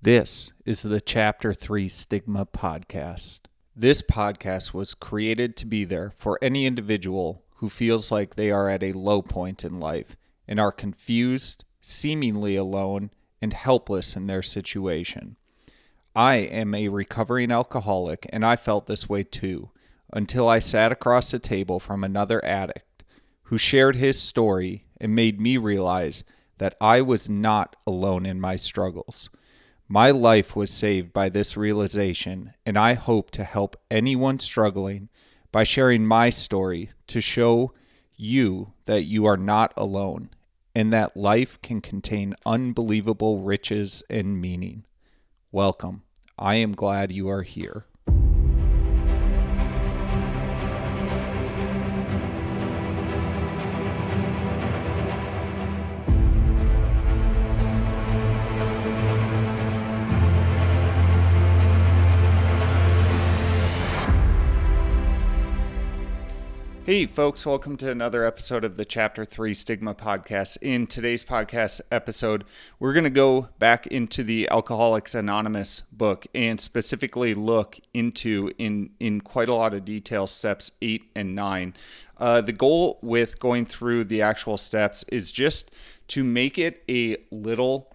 This is the Chapter 3 Stigma Podcast. This podcast was created to be there for any individual who feels like they are at a low point in life and are confused, seemingly alone, and helpless in their situation. I am a recovering alcoholic, and I felt this way too, until I sat across the table from another addict who shared his story and made me realize that I was not alone in my struggles. My life was saved by this realization, and I hope to help anyone struggling by sharing my story to show you that you are not alone and that life can contain unbelievable riches and meaning. Welcome. I am glad you are here. Hey folks, welcome to another episode of the Chapter 3 Stigma Podcast. In today's podcast episode, we're going to go back into the Alcoholics Anonymous book and specifically look into, in quite a lot of detail, steps 8 and 9. The goal with going through the actual steps is just to make it a little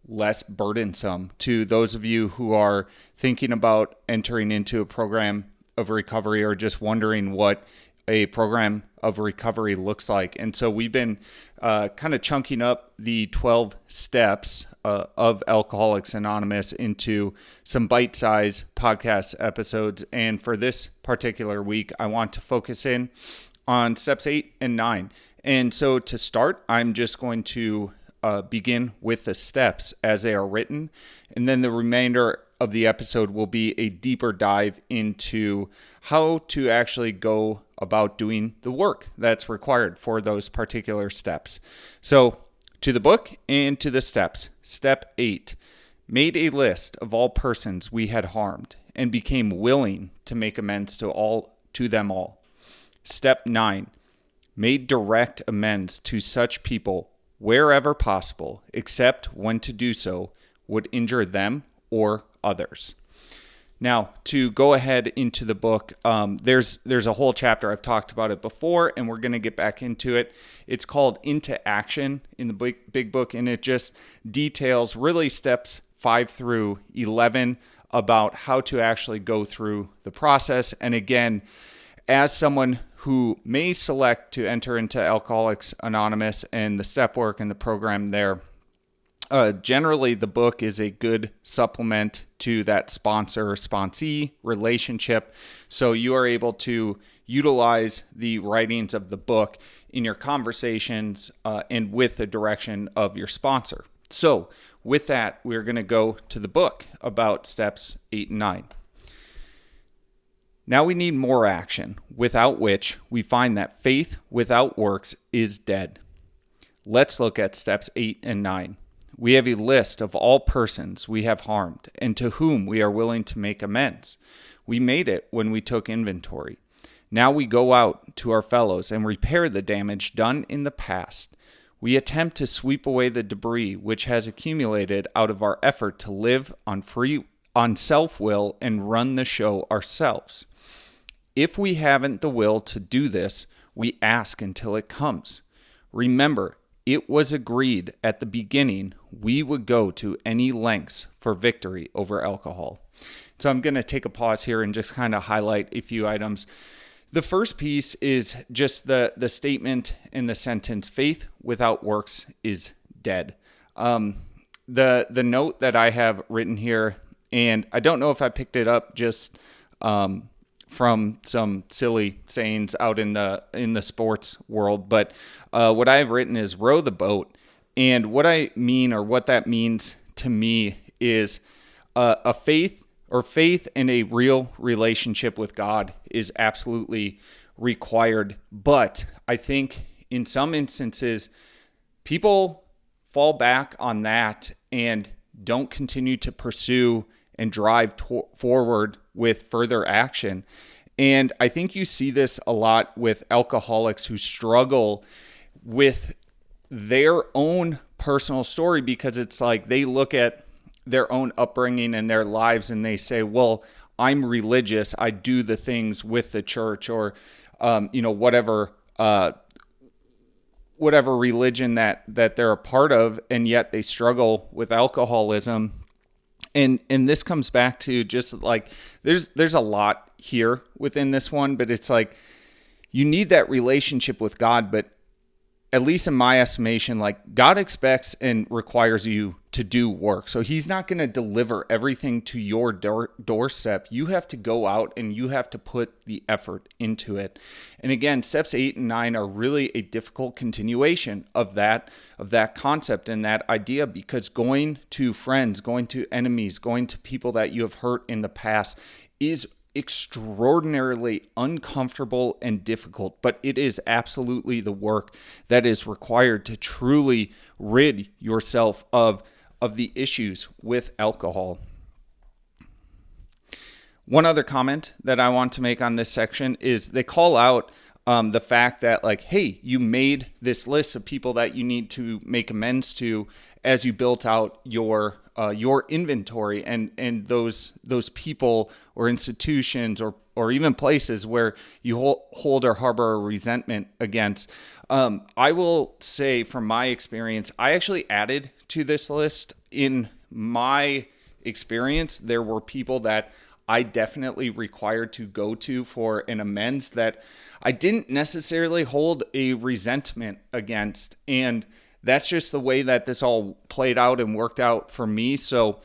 less burdensome to those of you who are thinking about entering into a program of recovery or just wondering what a program of recovery looks like. And so we've been kind of chunking up the 12 steps of Alcoholics Anonymous into some bite-sized podcast episodes. And for this particular week, I want to focus in on steps 8 and 9. And so to start, I'm just going to begin with the steps as they are written. And then the remainder of the episode will be a deeper dive into how to actually go about doing the work that's required for those particular steps. So to the book and to the steps. Step 8, made a list of all persons we had harmed and became willing to make amends to them all. Step 9, made direct amends to such people wherever possible, except when to do so would injure them or others. Now, to go ahead into the book, there's a whole chapter. I've talked about it before, and we're going to get back into it. It's called Into Action in the big book, and it just details really steps 5 through 11 about how to actually go through the process. And again, as someone who may select to enter into Alcoholics Anonymous and the step work and the program there, generally, the book is a good supplement to that sponsor-sponsee relationship. So you are able to utilize the writings of the book in your conversations and with the direction of your sponsor. So with that, we're going to go to the book about steps 8 and 9. Now we need more action, without which we find that faith without works is dead. Let's look at steps 8 and 9. We have a list of all persons we have harmed and to whom we are willing to make amends. We made it when we took inventory. Now we go out to our fellows and repair the damage done in the past. We attempt to sweep away the debris which has accumulated out of our effort to live on self-will and run the show ourselves. If we haven't the will to do this, we ask until it comes. Remember, it was agreed at the beginning we would go to any lengths for victory over alcohol. So I'm going to take a pause here and just kind of highlight a few items. The first piece is just the statement in the sentence, faith without works is dead. The note that I have written here, and I don't know if I picked it up just from some silly sayings out in the sports world, but what I've written is row the boat. And what I mean, or what that means to me, is a faith in a real relationship with God is absolutely required. But I think in some instances, people fall back on that and don't continue to pursue and drive forward with further action. And I think you see this a lot with alcoholics who struggle with their own personal story, because it's like they look at their own upbringing and their lives, and they say, well, I'm religious, I do the things with the church, or whatever religion that they're a part of, and yet they struggle with alcoholism. And this comes back to just like there's a lot here within this one, but it's like you need that relationship with God, but at least in my estimation, like God expects and requires you to do work. So he's not going to deliver everything to your doorstep. You have to go out and you have to put the effort into it. And again, steps 8 and 9 are really a difficult continuation of that concept and that idea, because going to friends, going to enemies, going to people that you have hurt in the past is extraordinarily uncomfortable and difficult, but it is absolutely the work that is required to truly rid yourself of the issues with alcohol. One other comment that I want to make on this section is they call out the fact that, like, hey, you made this list of people that you need to make amends to as you built out your inventory, and those people or institutions or even places where you hold or harbor a resentment against. I will say from my experience, I actually added to this list. In my experience, there were people that I definitely required to go to for an amends that I didn't necessarily hold a resentment against. And that's just the way that this all played out and worked out for me. So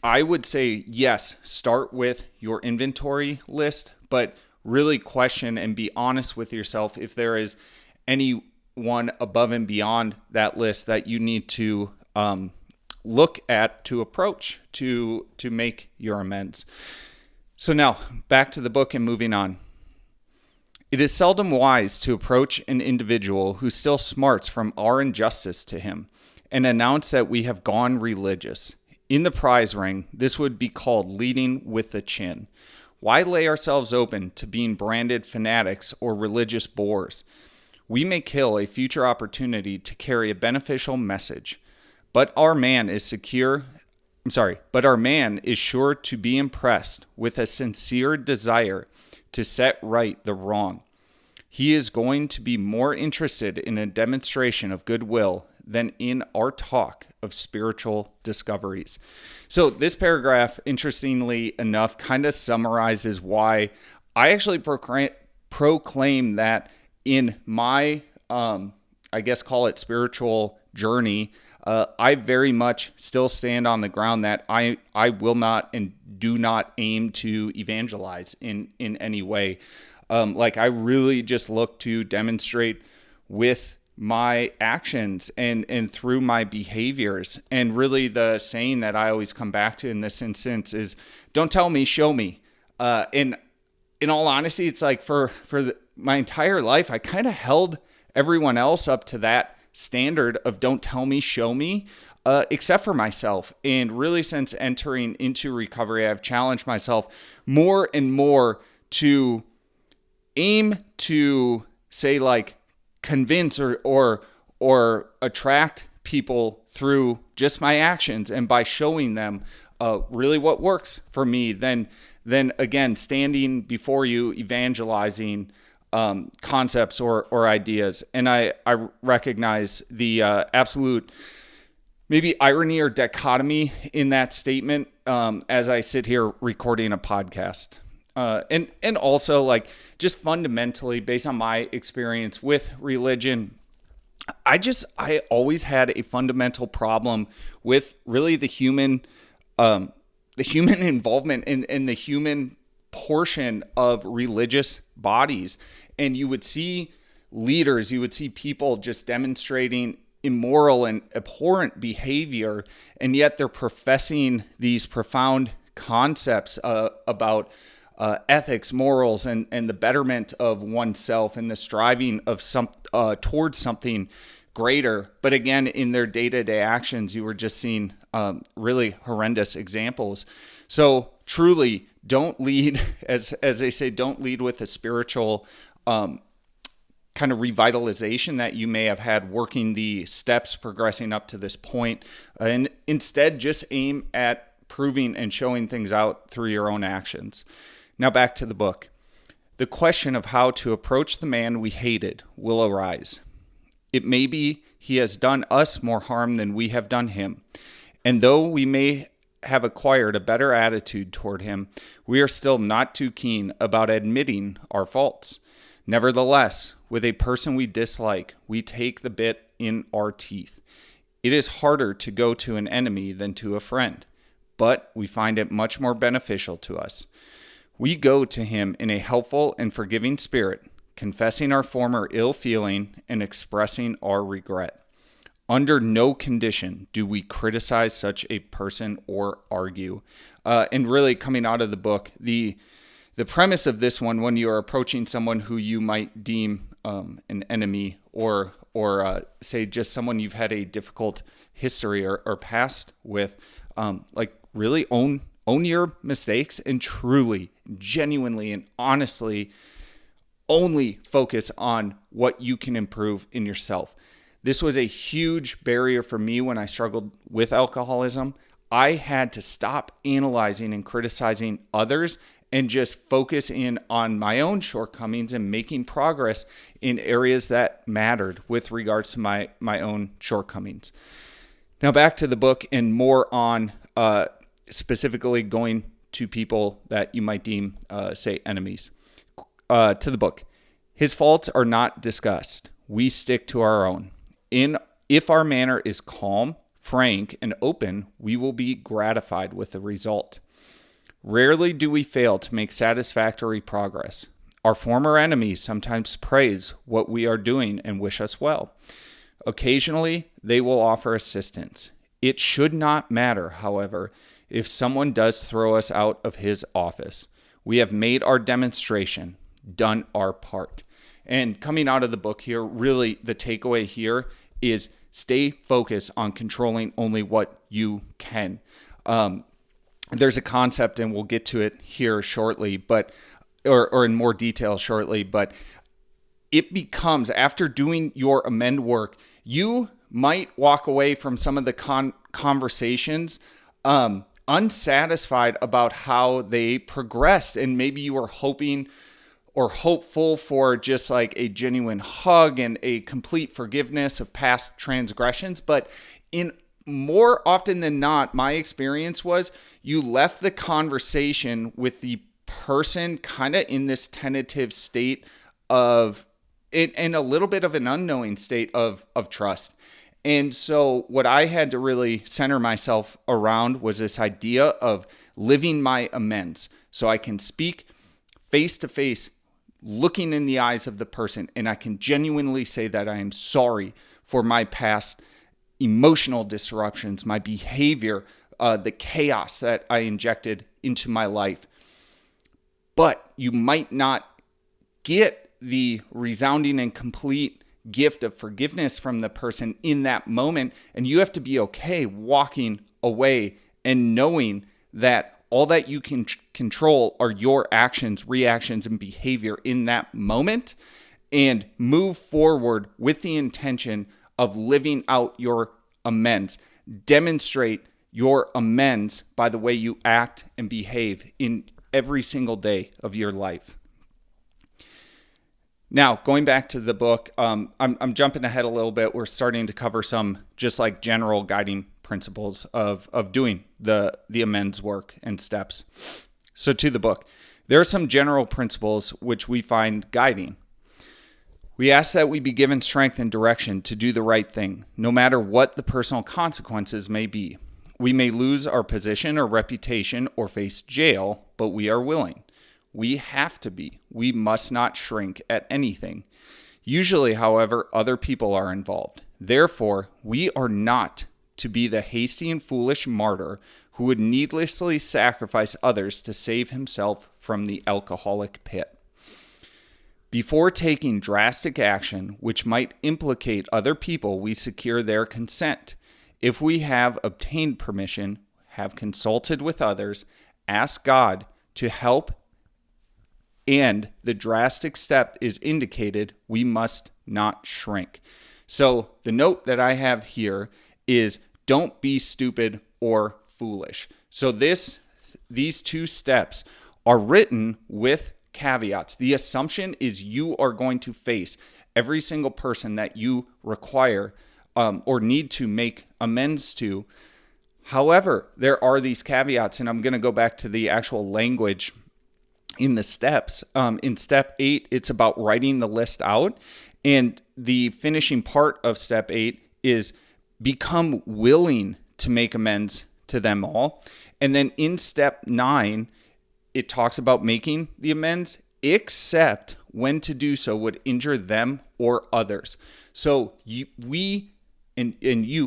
I would say, yes, start with your inventory list, but really question and be honest with yourself if there is anyone above and beyond that list that you need to look at, to approach, to make your amends. So now, back to the book and moving on. It is seldom wise to approach an individual who still smarts from our injustice to him and announce that we have gone religious. In the prize ring, this would be called leading with the chin. Why lay ourselves open to being branded fanatics or religious bores? We may kill a future opportunity to carry a beneficial message, but our man is sure to be impressed with a sincere desire to set right the wrong. He is going to be more interested in a demonstration of goodwill than in our talk of spiritual discoveries. So this paragraph, interestingly enough, kind of summarizes why I actually proclaim that in my, call it spiritual journey, I very much still stand on the ground that I will not and do not aim to evangelize in any way. I really just look to demonstrate with my actions and through my behaviors. And really the saying that I always come back to in this instance is, don't tell me, show me. In all honesty, it's like for my entire life, I kind of held everyone else up to that standard of don't tell me, show me, except for myself. And really since entering into recovery, I've challenged myself more and more to aim to say, like, convince or attract people through just my actions and by showing them really what works for me, then again standing before you evangelizing concepts or ideas. And I recognize the absolute maybe irony or dichotomy in that statement as I sit here recording a podcast. And also, like, just fundamentally based on my experience with religion, I always had a fundamental problem with really the human involvement in the human portion of religious bodies. And you would see leaders, you would see people just demonstrating immoral and abhorrent behavior, and yet they're professing these profound concepts about ethics, morals, and the betterment of oneself and the striving of towards something greater. But again, in their day-to-day actions, you were just seeing really horrendous examples. So truly, don't lead, as they say, don't lead with a spiritual kind kind of revitalization that you may have had working the steps progressing up to this point, and instead just aim at proving and showing things out through your own actions. Now back to the book. The question of how to approach the man we hated will arise. It may be he has done us more harm than we have done him, and though we may have acquired a better attitude toward him, we are still not too keen about admitting our faults. Nevertheless, with a person we dislike, we take the bit in our teeth. It is harder to go to an enemy than to a friend, but we find it much more beneficial to us. We go to him in a helpful and forgiving spirit, confessing our former ill feeling and expressing our regret. Under no condition do we criticize such a person or argue. And really coming out of the book, the premise of this one, when you are approaching someone who you might deem an enemy or say just someone you've had a difficult history or past with, really own your mistakes and truly, genuinely, and honestly only focus on what you can improve in yourself. This was a huge barrier for me when I struggled with alcoholism. I had to stop analyzing and criticizing others and just focus in on my own shortcomings and making progress in areas that mattered with regards to my own shortcomings. Now back to the book and more on specifically going to people that you might deem, say, enemies. To the book. His faults are not discussed. We stick to our own. If our manner is calm, frank, and open, we will be gratified with the result. Rarely do we fail to make satisfactory progress. Our former enemies sometimes praise what we are doing and wish us well. Occasionally, they will offer assistance. It should not matter, however, if someone does throw us out of his office. We have made our demonstration, done our part. And coming out of the book here, really the takeaway here is stay focused on controlling only what you can. There's a concept, and we'll get to it here shortly, but or in more detail shortly, but it becomes, after doing your amend work, you might walk away from some of the conversations unsatisfied about how they progressed, and maybe you were hoping or hopeful for just like a genuine hug and a complete forgiveness of past transgressions. But in more often than not, my experience was you left the conversation with the person kind of in this tentative state of it, and a little bit of an unknowing state of trust. And so what I had to really center myself around was this idea of living my amends. So I can speak face to face, looking in the eyes of the person, and I can genuinely say that I am sorry for my past emotional disruptions, my behavior, the chaos that I injected into my life. But you might not get the resounding and complete gift of forgiveness from the person in that moment, and you have to be okay walking away and knowing that all that you can control are your actions, reactions, and behavior in that moment, and move forward with the intention of living out your amends. Demonstrate your amends by the way you act and behave in every single day of your life. Now, going back to the book, I'm jumping ahead a little bit. We're starting to cover some just like general guiding principles of doing the amends work and steps. So to the book, there are some general principles which we find guiding. We ask that we be given strength and direction to do the right thing, no matter what the personal consequences may be. We may lose our position or reputation or face jail, but we are willing. We have to be. We must not shrink at anything. Usually, however, other people are involved. Therefore, we are not to be the hasty and foolish martyr who would needlessly sacrifice others to save himself from the alcoholic pit. Before taking drastic action which might implicate other people, we secure their consent. If we have obtained permission, have consulted with others, ask God to help and the drastic step is indicated, we must not shrink. So the note that I have here is don't be stupid or foolish. So these two steps are written with caveats. The assumption is you are going to face every single person that you require or need to make amends to. However, there are these caveats, and I'm going to go back to the actual language in the steps. In step 8, it's about writing the list out. And the finishing part of step 8 is become willing to make amends to them all. And then in step 9, it talks about making the amends, except when to do so would injure them or others. So you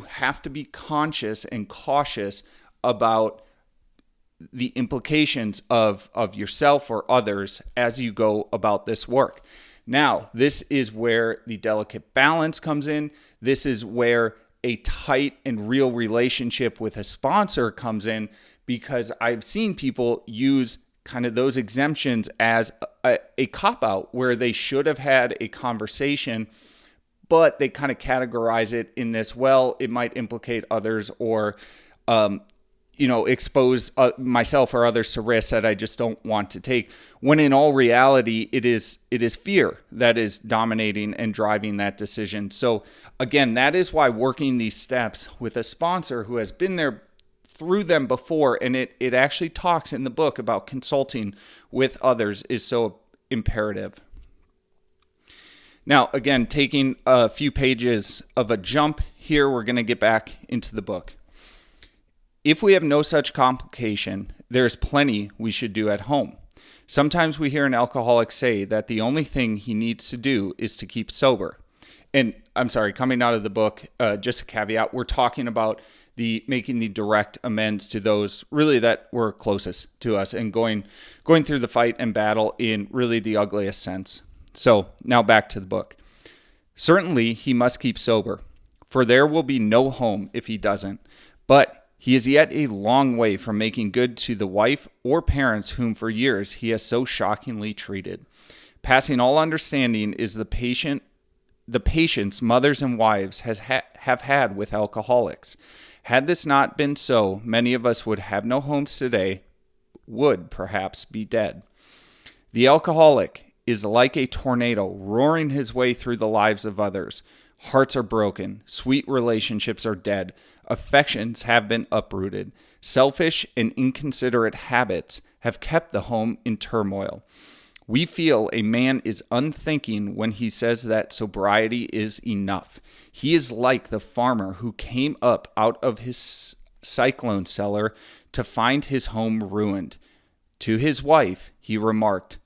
have to be conscious and cautious about the implications of yourself or others as you go about this work. Now, this is where the delicate balance comes in. This is where a tight and real relationship with a sponsor comes in, because I've seen people use kind of those exemptions as a cop-out where they should have had a conversation, but they kind of categorize it in this, well, it might implicate others or, expose myself or others to risks that I just don't want to take. When in all reality, it is fear that is dominating and driving that decision. So again, that is why working these steps with a sponsor who has been there through them before, and it actually talks in the book about consulting with others, is so imperative. Now, again, taking a few pages of a jump here, we're going to get back into the book. If we have no such complication, there's plenty we should do at home. Sometimes we hear an alcoholic say that the only thing he needs to do is to keep sober. And I'm sorry, coming out of the book, just a caveat, we're talking about making the direct amends to those really that were closest to us and going through the fight and battle in really the ugliest sense. So now back to the book. Certainly he must keep sober, for there will be no home if he doesn't. But he is yet a long way from making good to the wife or parents whom for years he has so shockingly treated. Passing all understanding is the patience mothers and wives have had with alcoholics. Had this not been so, many of us would have no homes today, would perhaps be dead. The alcoholic is like a tornado roaring his way through the lives of others. Hearts are broken, sweet relationships are dead, affections have been uprooted, selfish and inconsiderate habits have kept the home in turmoil. We feel a man is unthinking when he says that sobriety is enough. He is like the farmer who came up out of his cyclone cellar to find his home ruined. To his wife, he remarked,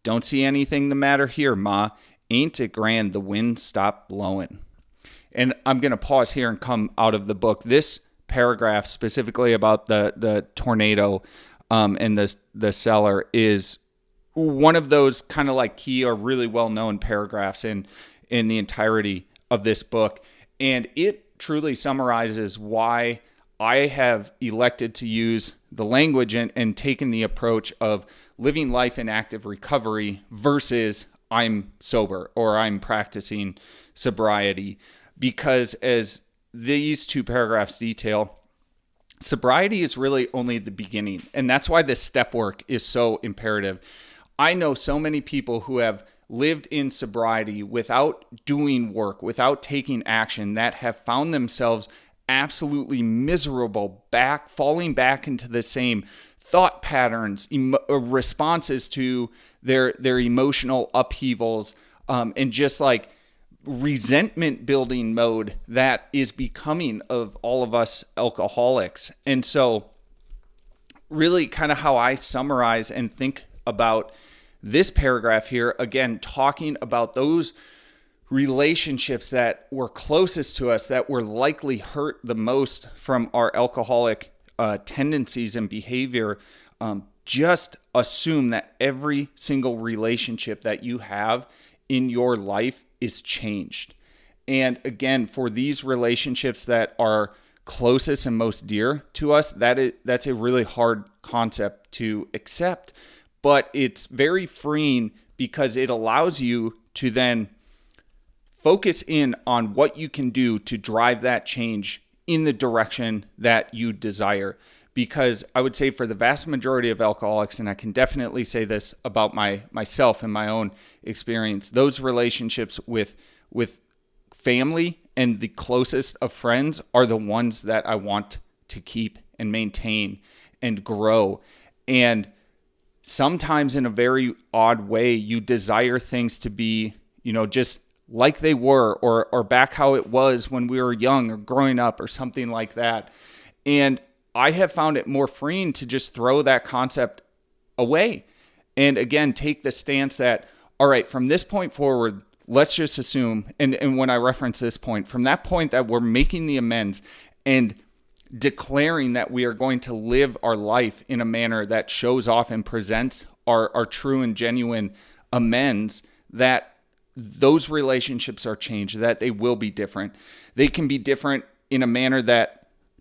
"Don't see anything the matter here, Ma. Ain't it grand the wind stopped blowing?" And I'm going to pause here and come out of the book. This paragraph specifically about the tornado and the cellar is one of those kind of like key or really well-known paragraphs in the entirety of this book. And it truly summarizes why I have elected to use the language and taken the approach of living life in active recovery versus I'm sober or I'm practicing sobriety. Because as these two paragraphs detail, sobriety is really only the beginning. And that's why this step work is so imperative. I know so many people who have lived in sobriety without doing work, without taking action, that have found themselves absolutely miserable, falling back into the same thought patterns, responses to their emotional upheavals, and just like resentment building mode that is becoming of all of us alcoholics. And so really kind of how I summarize and think about this paragraph here, again, talking about those relationships that were closest to us, that were likely hurt the most from our alcoholic tendencies and behavior. Just assume that every single relationship that you have in your life is changed. And again, for these relationships that are closest and most dear to us, that's a really hard concept to accept. but it's very freeing because it allows you to then focus in on what you can do to drive that change in the direction that you desire. Because I would say for the vast majority of alcoholics, and I can definitely say this about myself and my own experience, those relationships with family and the closest of friends are the ones that I want to keep and maintain and grow. And sometimes in a very odd way, you desire things to be, just like they were or back how it was when we were young or growing up or something like that. And I have found it more freeing to just throw that concept away. And again, take the stance that, all right, from this point forward, let's just assume, and when I reference this point, from that point that we're making the amends and declaring that we are going to live our life in a manner that shows off and presents our true and genuine amends, that those relationships are changed, that they will be different. They can be different in a manner that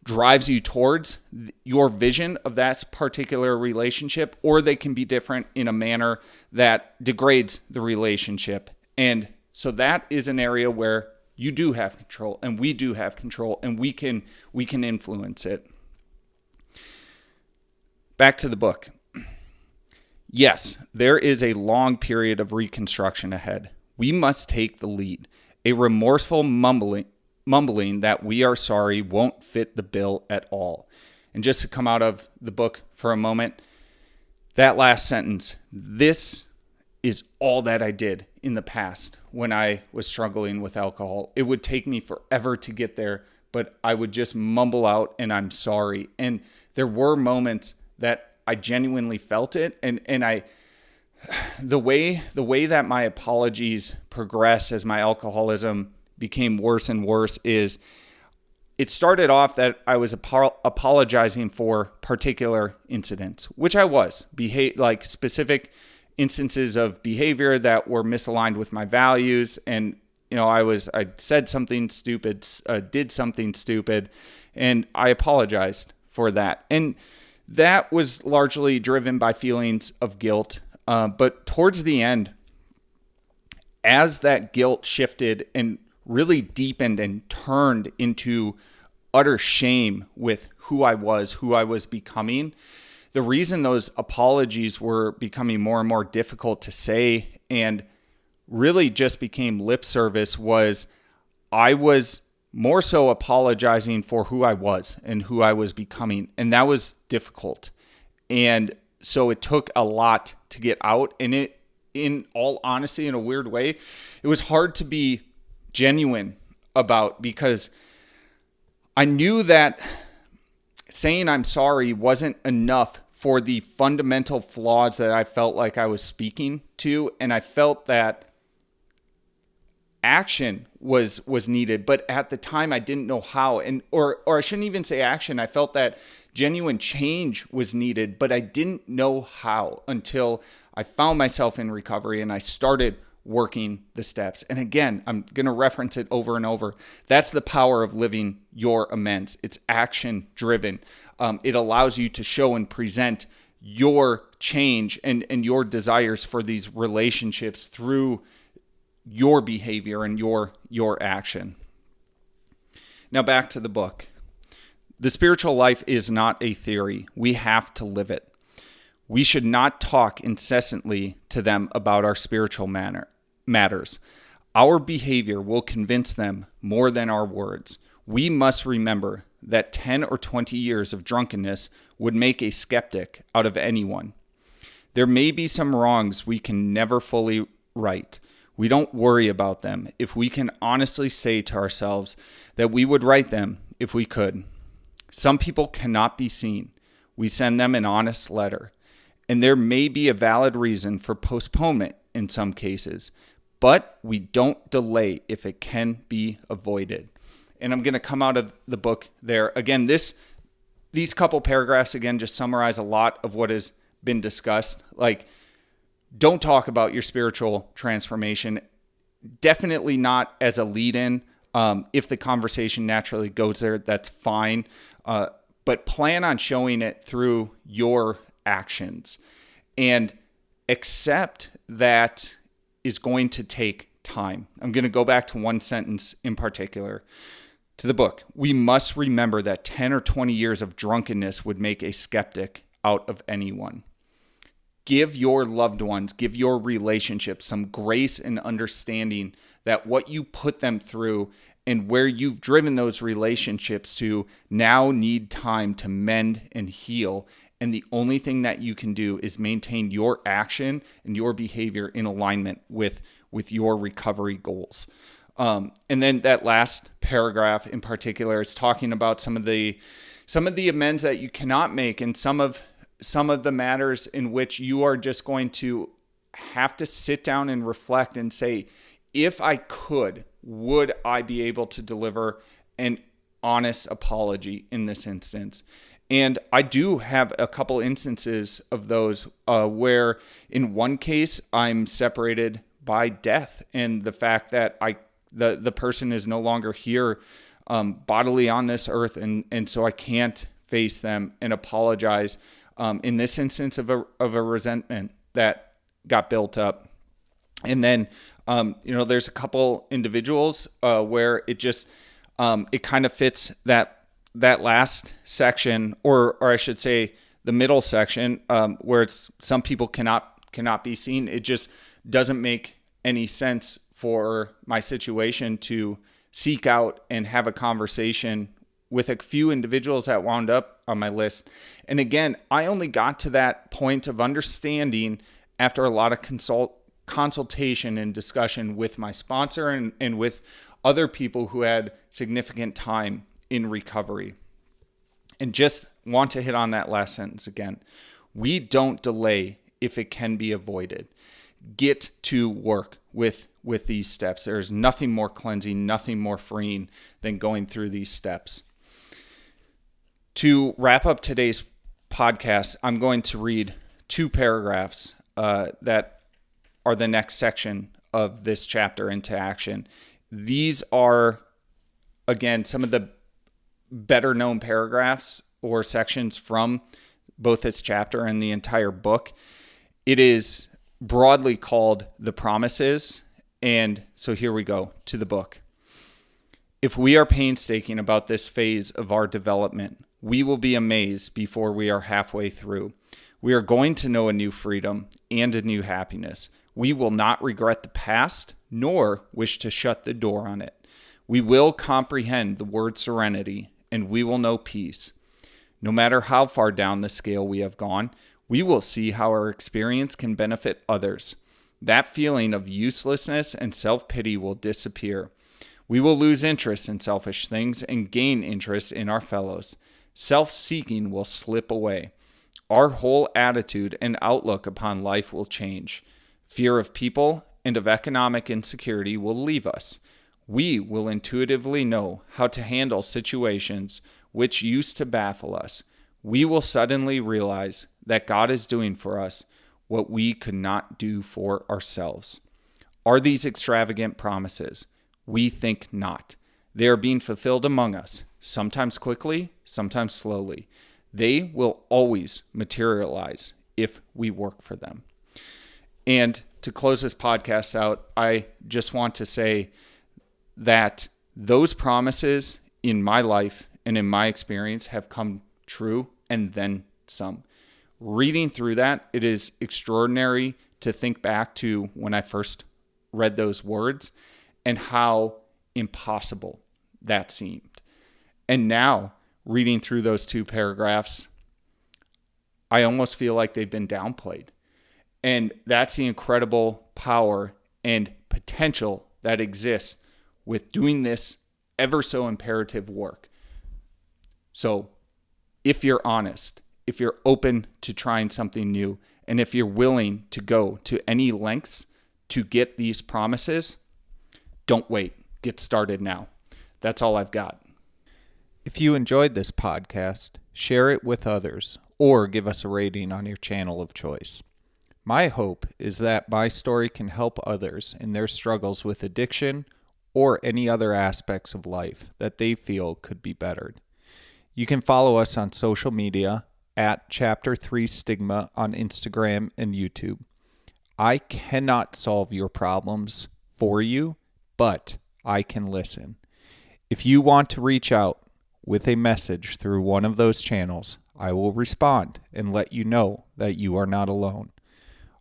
drives you towards your vision of that particular relationship, or they can be different in a manner that degrades the relationship. And so that is an area where you do have control, and we do have control, and we can influence it. Back to the book. Yes, there is a long period of reconstruction ahead. We must take the lead. A remorseful mumbling that we are sorry won't fit the bill at all. And just to come out of the book for a moment, that last sentence, this is all that I did in the past when I was struggling with alcohol. It would take me forever to get there, but I would just mumble out, and I'm sorry. And there were moments that I genuinely felt it. And the way that my apologies progressed as my alcoholism became worse and worse is it started off that I was apologizing for particular incidents, which I was, like specific instances of behavior that were misaligned with my values. And, I said something stupid, did something stupid, and I apologized for that. And that was largely driven by feelings of guilt. But towards the end, as that guilt shifted and really deepened and turned into utter shame with who I was becoming, the reason those apologies were becoming more and more difficult to say and really just became lip service was I was more so apologizing for who I was and who I was becoming. And that was difficult. And so it took a lot to get out. And it, in all honesty, in a weird way, it was hard to be genuine about, because I knew that saying I'm sorry wasn't enough for the fundamental flaws that I felt like I was speaking to. And I felt that action was needed, but at the time I didn't know how, or I shouldn't even say action. I felt that genuine change was needed, but I didn't know how until I found myself in recovery and I started working the steps. And again, I'm going to reference it over and over. That's the power of living your amends. It's action driven. It allows you to show and present your change and your desires for these relationships through your behavior and your action. Now back to the book. The spiritual life is not a theory. We have to live it. We should not talk incessantly to them about our spiritual matters. Our behavior will convince them more than our words. We must remember that 10 or 20 years of drunkenness would make a skeptic out of anyone. There may be some wrongs we can never fully right. We don't worry about them if we can honestly say to ourselves that we would right them if we could. Some people cannot be seen. We send them an honest letter. And there may be a valid reason for postponement in some cases, but we don't delay if it can be avoided. And I'm going to come out of the book there. Again, these couple paragraphs, again, just summarize a lot of what has been discussed. Like, don't talk about your spiritual transformation. Definitely not as a lead-in. If the conversation naturally goes there, that's fine. But plan on showing it through your actions. And accept that is going to take time. I'm going to go back to one sentence in particular to the book. We must remember that 10 or 20 years of drunkenness would make a skeptic out of anyone. Give your loved ones, give your relationships some grace and understanding that what you put them through and where you've driven those relationships to now need time to mend and heal. And the only thing that you can do is maintain your action and your behavior in alignment with your recovery goals. And then that last paragraph in particular is talking about some of the amends that you cannot make, and some of the matters in which you are just going to have to sit down and reflect and say, if I could, would I be able to deliver an honest apology in this instance? And I do have a couple instances of those where in one case I'm separated by death, and the fact that the person is no longer here bodily on this earth, and so I can't face them and apologize in this instance of a resentment that got built up. And then there's a couple individuals where it just it kind of fits that last section, or I should say the middle section, where it's some people cannot be seen. It just doesn't make any sense for my situation to seek out and have a conversation with a few individuals that wound up on my list. And again, I only got to that point of understanding after a lot of consultation and discussion with my sponsor and with other people who had significant time in recovery. And just want to hit on that last sentence again. We don't delay if it can be avoided. Get to work with these steps. There's nothing more cleansing, nothing more freeing than going through these steps. To wrap up today's podcast, I'm going to read 2 paragraphs that are the next section of this chapter into action. These are, again, some of the better known paragraphs or sections from both this chapter and the entire book. It is broadly called The Promises. And so here we go to the book. If we are painstaking about this phase of our development, we will be amazed before we are halfway through. We are going to know a new freedom and a new happiness. We will not regret the past, nor wish to shut the door on it. We will comprehend the word serenity, and we will know peace. No matter how far down the scale we have gone, we will see how our experience can benefit others. That feeling of uselessness and self-pity will disappear. We will lose interest in selfish things and gain interest in our fellows. Self-seeking will slip away. Our whole attitude and outlook upon life will change. Fear of people and of economic insecurity will leave us. We will intuitively know how to handle situations which used to baffle us. We will suddenly realize that God is doing for us what we could not do for ourselves. Are these extravagant promises? We think not. They are being fulfilled among us, sometimes quickly, sometimes slowly. They will always materialize if we work for them. And to close this podcast out, I just want to say that those promises in my life and in my experience have come true, and then some. Reading through that, it is extraordinary to think back to when I first read those words and how impossible that seemed. And now, reading through those 2 paragraphs, I almost feel like they've been downplayed. And that's the incredible power and potential that exists with doing this ever so imperative work. So, if you're honest, if you're open to trying something new, and if you're willing to go to any lengths to get these promises, don't wait. Get started now. That's all I've got. If you enjoyed this podcast, share it with others or give us a rating on your channel of choice. My hope is that my story can help others in their struggles with addiction or any other aspects of life that they feel could be bettered. You can follow us on social media at Chapter 3 Stigma on Instagram and YouTube. I cannot solve your problems for you, but I can listen. If you want to reach out with a message through one of those channels, I will respond and let you know that you are not alone.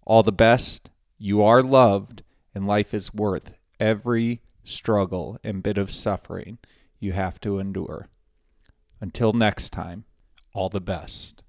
All the best, you are loved, and life is worth every struggle and bit of suffering you have to endure. Until next time, all the best.